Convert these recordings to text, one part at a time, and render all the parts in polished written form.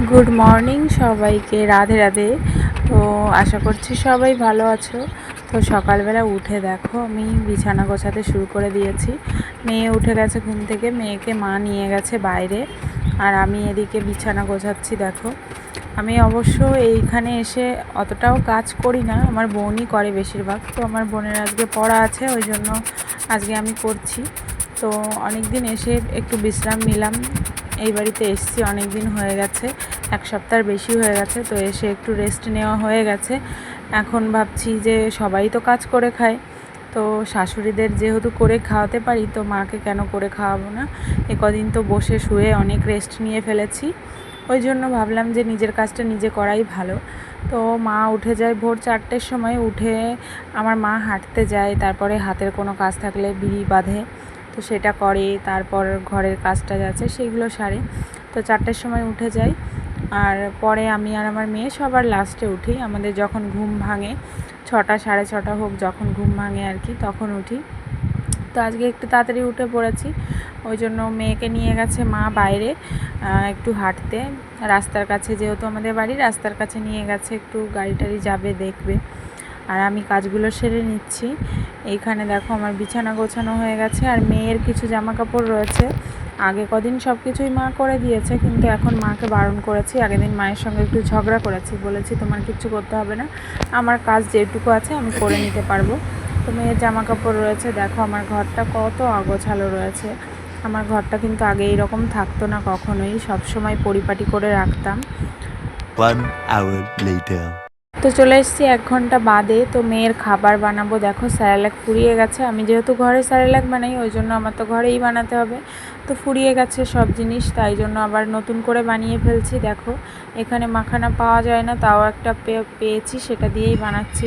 Good morning সবাইকে, রাধে রাধে। তো আশা করছি সবাই ভালো আছো। তো সকালবেলা উঠে দেখো আমি বিছানা গোছাতে শুরু করে দিয়েছি। মেয়ে উঠে গেছে ঘুম থেকে, মেয়েকে মা নিয়ে গেছে বাইরে, আর আমি এদিকে বিছানা গোছাচ্ছি। দেখো আমি অবশ্য এইখানে এসে অতটাও কাজ করি না, আমার বোনই করে বেশিরভাগ। তো আমার বোনের আজকে পড়া আছে, ওই জন্য আজকে আমি করছি। তো অনেক দিন এসে একটু বিশ্রাম নিলাম। এই বাড়িতে এসেছি অনেক দিন হয়ে গেছে, এক সপ্তাহের বেশি হয়ে গেছে। তো এসে একটু রেস্ট নেওয়া হয়ে গেছে। এখন ভাবছি যে সবাই তো কাজ করে খায়, তো শাশুড়িদের যেহেতু করে খাওয়াতে পারি, তো মাকে কেন করে খাওয়াবো না। কদিন তো বসে শুয়ে অনেক রেস্ট নিয়ে ফেলেছি, ওই জন্য ভাবলাম যে নিজের কাজটা নিজে করাই ভালো। তো মা উঠে যায় ভোর 4টের সময়। উঠে আমার মা হাঁটতে যায়, তারপরে হাতের কোনো কাজ থাকলে বিড়ি বাঁধে, তো সেটা করে। তারপর ঘরের কাজটা আছে সেগুলো সারে। তো 4টের সময় উঠে যাই, আর পরে আমি আর আমার মেয়ে সবার লাস্টে উঠি। আমাদের যখন ঘুম ভাঙে 6টা 6:30 হোক, যখন ঘুম ভাঙে আর কি, তখন উঠি। তো আজকে একটু তাড়াতাড়ি উঠে পড়েছি, ওই জন্য মেয়েকে নিয়ে গেছে মা বাইরে একটু হাঁটতে, রাস্তার কাছে, যেহেতু আমাদের বাড়ি রাস্তার কাছে নিয়ে গেছে, একটু গাড়ি টাড়ি যাবে দেখবে। আর আমি কাজগুলো সেরে নিচ্ছি। এইখানে দেখো আমার বিছানা গোছানো হয়ে গেছে, আর মেয়ের কিছু জামা কাপড় রয়েছে। আগে কদিন সব কিছুই মা করে দিয়েছে, কিন্তু এখন মাকে বারণ করেছি। আগের দিন মায়ের সঙ্গে একটু ঝগড়া করেছি, বলেছি তোমার কিচ্ছু করতে হবে না, আমার কাজ যেটুকু আছে আমি করে নিতে পারবো। তো মেয়ের জামা কাপড় রয়েছে। দেখো আমার ঘরটা কত অগোছালো রয়েছে। আমার ঘরটা কিন্তু আগে এইরকম থাকতো না কখনোই, সবসময় পরিপাটি করে রাখতাম। 1 hour later. তো চলে এসেছি 1 ঘন্টা বাদে। তো মেয়ের খাবার বানাবো। দেখো স্যারেলাক ফুরিয়ে গেছে, আমি যেহেতু ঘরে স্যারেলাক বানাই, ওই জন্য আমার তো ঘরেই বানাতে হবে। তো ফুরিয়ে গেছে সব জিনিস, তাই জন্য আবার নতুন করে বানিয়ে ফেলছি। দেখো এখানে মাখানা পাওয়া যায় না, তাও একটা পেয়েছি, সেটা দিয়েই বানাচ্ছি।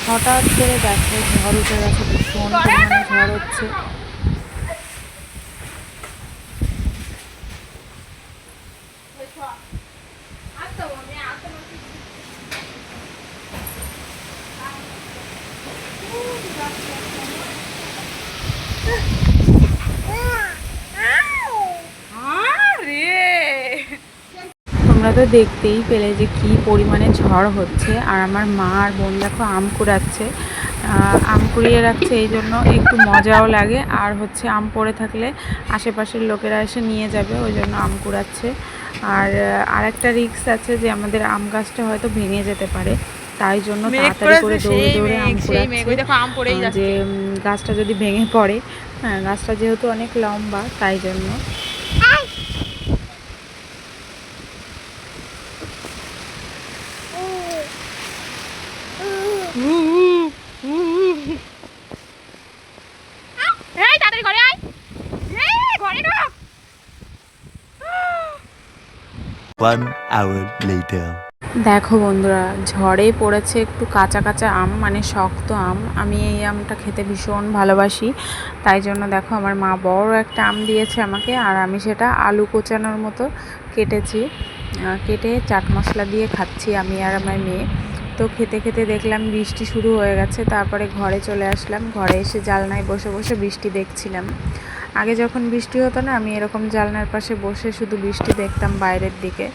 হঠাৎ করে দেখো ঝড় উঠে গেছে, ভীষণ পরিমাণে ঝড় হচ্ছে। তোমরা তো দেখতেই পেলে যে কী পরিমাণে ঝড় হচ্ছে। আর আমার মা আর বোন দেখো আম কুড়াচ্ছে, আম কুড়িয়ে রাখছে, এই জন্য একটু মজাও লাগে। আর হচ্ছে আম পড়ে থাকলে আশেপাশের লোকেরা এসে নিয়ে যাবে, ওই জন্য আম কুড়াচ্ছে। আর একটা রিস্ক আছে যে আমাদের আম গাছটা হয়তো ভেঙে যেতে পারে, তাই জন্য তাড়াতাড়ি করে দৌড়ে দৌড়ে আম কুড়াচ্ছে, যে গাছটা যদি ভেঙে পড়ে। হ্যাঁ, গাছটা যেহেতু অনেক লম্বা, তাই জন্য। One hour later. দেখো বন্ধুরা, ঝড়ে পড়েছে একটু কাঁচা কাঁচা আম, মানে শক্ত আম। আমি এই আমটা খেতে ভীষণ ভালোবাসি, তাই জন্য দেখো আমার মা বড় একটা আম দিয়েছে আমাকে, আর আমি সেটা আলু কোচানোর মতো কেটেছি, কেটে চাট মশলা দিয়ে খাচ্ছি আমি আর আমার মেয়ে। তো খেতে খেতে দেখলাম বৃষ্টি শুরু হয়ে গেছে, তারপরে ঘরে চলে আসলাম। ঘরে এসে জানলায় বসে বসে বৃষ্টি দেখছিলাম। আগে যখন বৃষ্টি হতো না, আমি এরকম জানলার পাশে বসে শুধু বৃষ্টি দেখতাম বাইরের দিকে।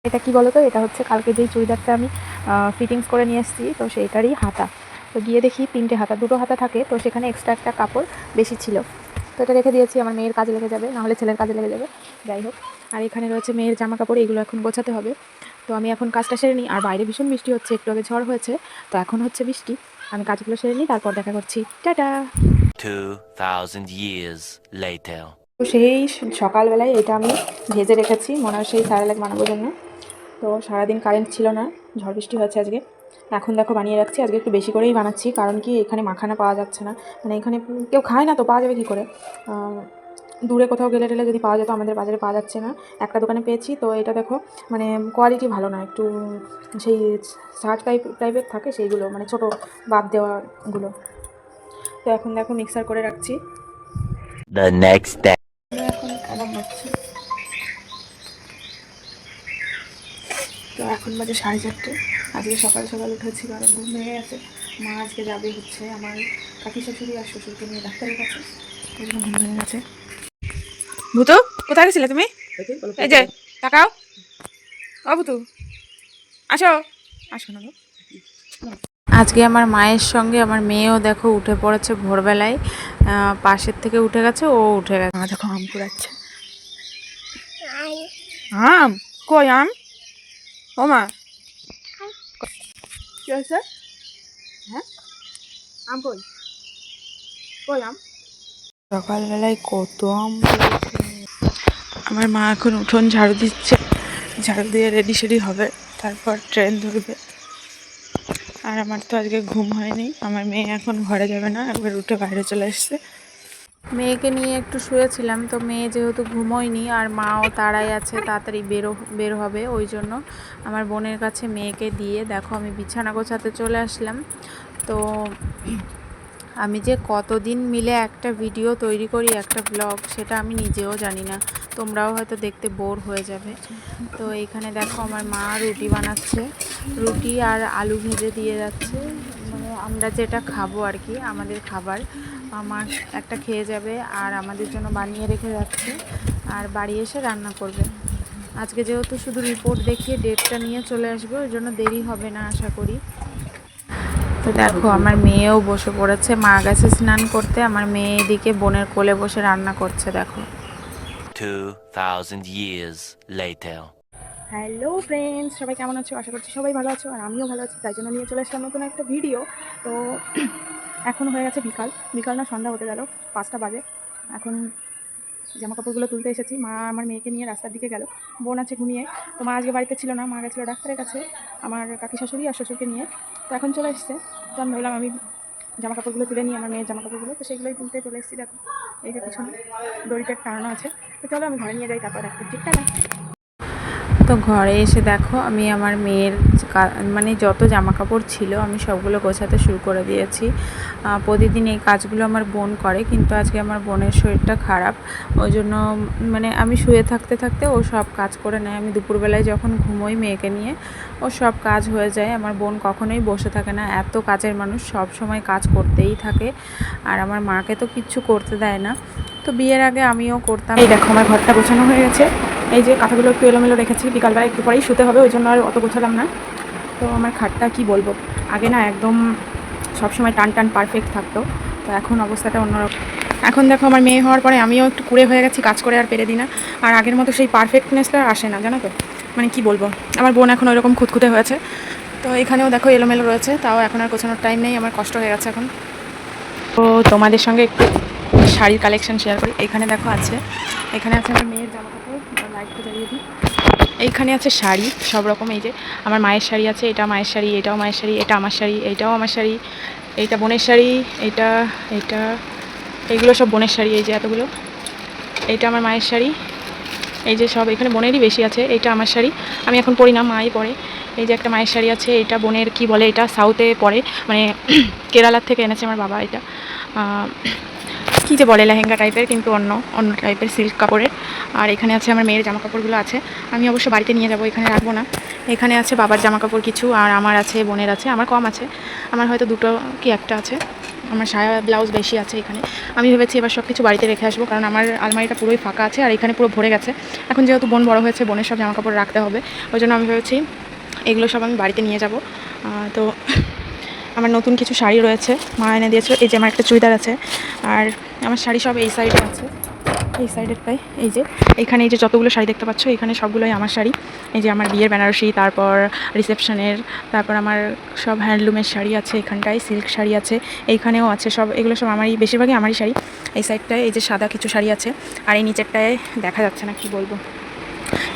এটা কি বলো তো, এটা হচ্ছে কালকে যেই চুড়িদারটা আমি ফিটিংস করে নিয়ে এসেছি, তো সেইটারই হাতা। তো গিয়ে দেখি 3টে হাতা, 2টো হাতা থাকে, তো সেখানে এক্সট্রা একটা কাপড় বেশি ছিল। তো এটা রেখে দিয়েছি, আমার মেয়ের কাজে লেগে যাবে, নাহলে ছেলের কাজে লেগে যাবে। যাই হোক, আর এখানে রয়েছে মেয়ের জামা কাপড়, এগুলো এখন গোছাতে হবে। তো আমি এখন কাজটা সেরে নিই। আর বাইরে ভীষণ বৃষ্টি হচ্ছে, একটু আগে ঝড় হয়েছে, তো এখন হচ্ছে বৃষ্টি। আমি কাজগুলো সেরে নিই, তারপর দেখা করছি। টাটা। 2000 years later. তো সেই সকালবেলায় এটা আমি ভেজে রেখেছি, মনে হয় সেই স্যারেলাক বানানোর জন্য। তো সারাদিন কারেন্ট ছিল না, ঝড় বৃষ্টি হয়েছে আজকে। এখন দেখো বানিয়ে রাখছি, আজকে একটু বেশি করেই বানাচ্ছি, কারণ কি এখানে মাখানা পাওয়া যাচ্ছে না, মানে এখানে কেউ খায় না, তো পাওয়া যাবে কী করে। দূরে কোথাও গেলে টেলে যদি পাওয়া যেত, আমাদের বাজারে পাওয়া যাচ্ছে না। একটা দোকানে পেয়েছি, তো এটা দেখো মানে কোয়ালিটি ভালো না, একটু সেই শার্ট টাইপের থাকে সেইগুলো, মানে ছোটো বাদ দেওয়াগুলো। তো এখন দেখো মিক্সার করে রাখছি। The next day. এখন অবাক হচ্ছে। তো এখন বাজে 4:30। আজকে সকাল সকাল উঠেছি, কারণ ঘুম ভেঙে গেছে। মা আজকে যাবে হচ্ছে আমার কাকি শাশুড়ি আর শ্বশুরকে নিয়ে ডাক্তারের কাছে, ওই জন্য ঘুম ভেঙে গেছে। ভূতো, কোথায় গেছিলে তুমি? এই যে তাকাও, বাবু তো আসো, আসো না গো। আজকে আমার মায়ের সঙ্গে আমার মেয়েও দেখো উঠে পড়েছে ভোরবেলায়, পাশের থেকে উঠে গেছে, ও উঠে গেছে। দেখো আম কুড়াচ্ছে। আম কই আম? ও মা কি হয়েছে? হ্যাঁ আম কই? কই আম? সকালবেলায় কত আম পেড়েছে। আমার মা এখন উঠোন ঝাড়ু দিচ্ছে, ঝাড়ু দিয়ে রেডি সেডি হবে, তারপর ট্রেন ধরবে। আর আমার তো আজকে ঘুম হয়নি, আমার মেয়ে এখন ঘরে যাবে না, একবার উঠে বাইরে চলে এসছে। মেয়েকে নিয়ে একটু শুয়েছিলাম, তো মেয়ে যেহেতু ঘুমোয়নি আর মাও তাড়াই আছে, তাড়াতাড়ি বের হবে, ওই জন্য আমার বোনের কাছে মেয়েকে দিয়ে দেখো আমি বিছানা গোছাতে চলে আসলাম। তো আমি যে কতদিন মিলে একটা ভিডিও তৈরি করি, একটা ব্লগ, সেটা আমি নিজেও জানি না, তোমরাও হয়তো দেখতে বোর হয়ে যাবে। তো এইখানে দেখো আমার মা রুটি বানাচ্ছে, রুটি আর আলু ভেজে দিয়ে যাচ্ছে, মানে আমরা যেটা খাবো আর কি, আমাদের খাবার। আমার একটা খেয়ে যাবে আর আমাদের জন্য বানিয়ে রেখে যাচ্ছে, আর বাড়ি এসে রান্না করবে। আজকে যেহেতু শুধু রিপোর্ট দেখিয়ে ডেটটা নিয়ে চলে আসবে, ওই জন্য দেরি হবে না আশা করি। তো দেখো আমার মেয়েও বসে পড়েছে, মা গেছে স্নান করতে, আমার মেয়ে এদিকে বোনের কোলে বসে রান্না করছে দেখো। 2000 years later. হ্যালো ফ্রেন্ডস, সবাই কেমন আছো? আশা করছি সবাই ভালো আছো, আর আমিও ভালো আছি, তাই জন্য নিয়ে চলে আসলাম নতুন একটা ভিডিও। তো এখন হয়ে গেছে বিকাল, বিকাল না সন্ধ্যা হতে গেল, 5টা বাজে। এখন জামা কাপড়গুলো তুলতে এসেছি, মা আমার মেয়েকে নিয়ে রাস্তার দিকে গেল, বোন আছে ঘুমিয়ে। তো মা আজকে বাড়িতে ছিল না, মা গেছিলো ডাক্তারের কাছে আমার কাকি শাশুড়ি আর শ্বশুরকে নিয়ে। তো এখন চলে এসছে, তো আমি ভাবলাম আমি জামা কাপড়গুলো তুলে নিই, আমার মেয়ের জামা কাপড়গুলো, তো সেগুলোই তুলতে চলে এসেছি। দেখো এই যে পিছনে দড়িটা টানানো আছে, তো চলো আমি ঘরে নিয়ে যাই, তারপর দেখো ঠিকঠাক। তো ঘরে এসে দেখো আমি আমার মেয়ের মানে যত জামা কাপড় ছিল আমি সবগুলো গোছাতে শুরু করে দিয়েছি। প্রতিদিন এই কাজগুলো আমার বোন করে, কিন্তু আজকে আমার বোনের শরীরটা খারাপ, ওই জন্য মানে আমি শুয়ে থাকতে থাকতে ও সব কাজ করে নেয়। আমি দুপুরবেলায় যখন ঘুমোই মেয়েকে নিয়ে, ও সব কাজ হয়ে যায়। আমার বোন কখনোই বসে থাকে না, এত কাজের মানুষ, সব সময় কাজ করতেই থাকে, আর আমার মাকে তো কিচ্ছু করতে দেয় না। তো বিয়ের আগে আমিও করতাম। এই দেখো আমার ঘরটা গোছানো হয়ে গেছে, এই যে কাঁথাগুলো একটু এলোমেলো রেখেছি, বিকালবেলা একটু পরেই শুতে হবে, ওই জন্য আর অত গোছালাম না। তো আমার খাটটা কি বলবো, আগে না একদম সবসময় টান টান পারফেক্ট থাকতো, তো এখন অবস্থাটা অন্যরকম। এখন দেখো আমার মেয়ে হওয়ার পরে আমিও একটু কুড়ে হয়ে গেছি, কাজ করে আর পেরে দিই না, আর আগের মতো সেই পারফেক্টনেসটা আসে না, জানো তো, মানে কি বলবো। আমার বোন এখন ওইরকম খুঁতখুঁতে হয়েছে, তো এখানেও দেখো এলোমেলো রয়েছে, তাও এখন আর গোছানোর টাইম নেই, আমার কষ্ট হয়ে গেছে এখন। তো তোমাদের সঙ্গে একটু শাড়ির কালেকশন শেয়ার করি। এখানে দেখো আছে, এখানে আছে আমার মেয়ের জামা কাপড়, লাইটটা জ্বালিয়ে দিই। এইখানে আছে শাড়ি সব রকম, এই যে আমার মায়ের শাড়ি আছে, এটা মায়ের শাড়ি, এটাও মায়ের শাড়ি, এটা আমার শাড়ি, এইটাও আমার শাড়ি, এইটা বোনের শাড়ি, এইটা এইটা এইগুলো সব বোনের শাড়ি, এই যে এতগুলো, এইটা আমার মায়ের শাড়ি, এই যে সব এখানে বোনেরই বেশি আছে, এইটা আমার শাড়ি, আমি এখন পরি না, মাই পরে। এই যে একটা মায়ের শাড়ি আছে, এটা বোনের, কি বলে এটা, সাউথে পরে, মানে কেরালার থেকে এনেছে আমার বাবা, এটা কী যে বলে লেহেঙ্গা টাইপের, কিন্তু অন্য অন্য টাইপের সিল্ক কাপড়ের। আর এখানে আছে আমার মেয়ের জামা কাপড়গুলো আছে, আমি অবশ্য বাড়িতে নিয়ে যাব, এখানে রাখবো না। এখানে আছে বাবার জামা কাপড় কিছু, আর আমার আছে, বোনের আছে, আমার কম আছে, আমার হয়তো দুটো কি একটা আছে, আমার সায়া ব্লাউজ বেশি আছে এখানে। আমি ভেবেছি এবার সব কিছু বাড়িতে রেখে আসবো, কারণ আমার আলমারিটা পুরোই ফাঁকা আছে, আর এখানে পুরো ভরে গেছে। এখন যেহেতু বোন বড় হয়েছে, বোনের সব জামা কাপড় রাখতে হবে, ওই জন্য আমি ভেবেছি এগুলো সব আমি বাড়িতে নিয়ে যাব। তো আমার নতুন কিছু শাড়ি রয়েছে, মা এনে দিয়েছিল, এই যে আমার একটা চুড়িদার আছে, আর আমার শাড়ি সব এই সাইডে আছে, এই সাইডেরটাই, এই যে এইখানে এই যে যতগুলো শাড়ি দেখতে পাচ্ছ, এখানে সবগুলোই আমার শাড়ি। এই যে আমার বিয়ের বেনারসি, তারপর রিসেপশনের, তারপর আমার সব হ্যান্ডলুমের শাড়ি আছে, এখানটায় সিল্ক শাড়ি আছে, এইখানেও আছে, সব এগুলো সব আমারই, বেশিরভাগই আমারই শাড়ি। এই সাইডটায় এই যে সাদা কিছু শাড়ি আছে, আর এই নিচেরটায় দেখা যাচ্ছে না, কি বলবো,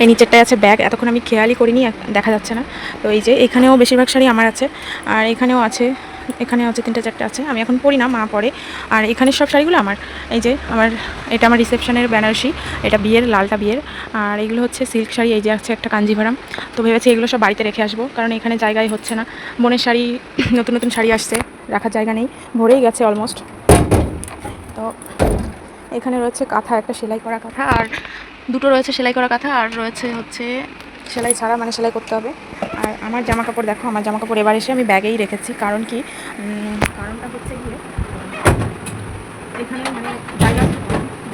এই নিচেরটায় আছে ব্যাগ, এতক্ষণ আমি খেয়ালই করিনি, দেখা যাচ্ছে না। তো এই যে এখানেও বেশিরভাগ শাড়ি আমার আছে, আর এখানেও আছে, এখানেও আছে, 3টে 4টে আছে, আমি এখন পরি না, মা পরে। আর এখানে সব শাড়িগুলো আমার, এই যে আমার, এটা আমার রিসেপশনের বেনারসি, এটা বিয়ের, লালটা বিয়ের, আর এগুলো হচ্ছে সিল্ক শাড়ি, এই যে আছে একটা কাঞ্জিভারাম। তো ভেবেছি এগুলো সব বাড়িতে রেখে আসবো, কারণ এখানে জায়গায় হচ্ছে না, বোনের শাড়ি, নতুন নতুন শাড়ি আসছে, রাখার জায়গা নেই, ভরেই গেছে অলমোস্ট। তো এখানে রয়েছে কাঁথা, একটা সেলাই করা কাঁথা, আর দুটো রয়েছে সেলাই করা কাঁথা, আর রয়েছে হচ্ছে সেলাই ছাড়া, মানে সেলাই করতে হবে। আর আমার জামা কাপড় দেখো, আমার জামা কাপড় এবার এসে আমি ব্যাগেই রেখেছি, কারণ কি, কারণটা হচ্ছে গিয়ে এখানে মানে জায়গা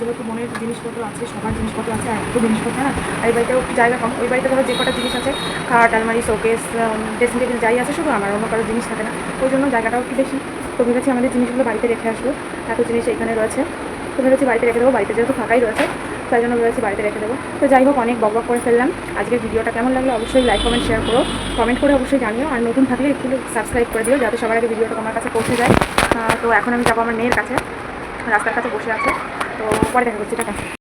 যেহেতু বোনের জিনিসপত্র আছে, সবার জিনিসপত্র আছে, আর একটু জিনিসপত্র না, আর এই বাড়িতেও একটু জায়গা কম। ওই বাড়িতে ধরো যে কটা জিনিস আছে, খাট, আলমারি, শোকেস, ড্রেসিং টেবিল যাই আছে, শুধু আমার অন্য কারো জিনিস থাকে না, ওই জন্য জায়গাটাও একটু বেশি। তো ভেবেছি আমাদের জিনিসগুলো বাড়িতে রেখে আসবো, এত জিনিস এখানে রয়েছে, তো ভেবেছি বাড়িতে রেখে দেবো। বাড়িতে যেহেতু ফাঁকাই রয়েছে, তাই জন্য ভেবেছি বাড়িতে রেখে দেবো। তো যাই হোক, অনেক বক করে ফেললাম। আজকের ভিডিওটা কেমন লাগলো অবশ্যই লাইক কমেন্ট শেয়ার করো, কমেন্ট করে অবশ্যই জানিও, আর নতুন থাকলে একটু সাবস্ক্রাইব করে দিও, যাতে সবার আগে ভিডিওটা তোমার কাছে পৌঁছে যায়। তো এখন আমি যাবো আমার মেয়ের কাছে, রাস্তার কাছে বসে আছে, তো পরে দেখা করছি, টাটা।